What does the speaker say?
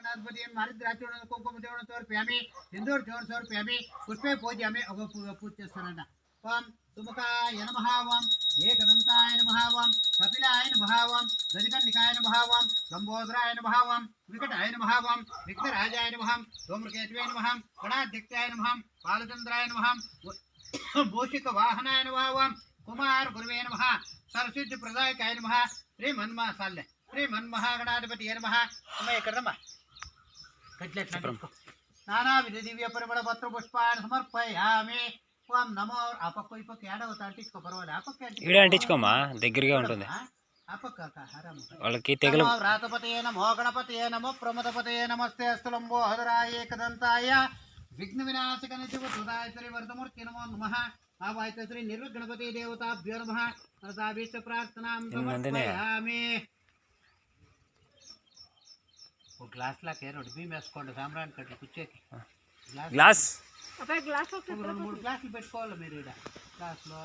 गणपति मारिद्राचूर्ण कुंकुम चूर्ण समर्पयामि सिंदूर चूर्ण समर्पयामि पुष्पे पूजयामि पूज చేస్తానంట ఓం సుముఖాయ నమః ఓం ఏకదంతాయ నమః ఓం కపిలాయ నమః ఓం గజకర్ణికాయ నమః ఓం లంబోదరాయ నమః ఓం వికటాయ నమః ఓం విఘ్నరాజాయ నమః ధూమ్రకేతువే నమః గణాధ్యక్షాయ నమః బాలచంద్రాయ నమః భూషిక వాహనాయ నమః ఓం కుమార గురువే నమః సరస్వతి ప్రదాయకాయ నమః శ్రీమన్మహాగణాధిపతి నమః అమ్మ ఎక్కడమ్మా నానావిధ దివ్య పరిమళ పత్ర పుష్పాన్ని సమర్పయామి ఓం నమో ఆ పక్క ఈ పక్క ఏడవుతా అంటించుకో పర్వాలేదు ఆ పక్క ఇడే అంటించుకోమా దగ్గరగా ఉంటుంది ఆ పక్క వాళ్ళకి తెగలు వ్రాతపతయే నమో గణపతయే నమో ప్రమదపతయే నమస్తే అస్తులంబోహదరాయ ఏకదంతాయ విఘ్న వినాశక నిత్యవసుదాయ శ్రీ వరదమూర్తి నమో నమః ఆవాహిత శ్రీ నిర్విఘ్నపతి దేవతాభ్యో నమః మనసాభీష్ట ప్రార్థనాం సమర్పయామి ఓ గ్లాస్ లా కేరోడ్ బీమ్ వేసుకోండి సామ్రాన్ కట్టి కుచ్చేకి గ్లాస్ అప్పుడు గ్లాస్ 3 గ్లాసులు పెట్టుకోవాలి మీరు ఇక్కడ గ్లాస్లో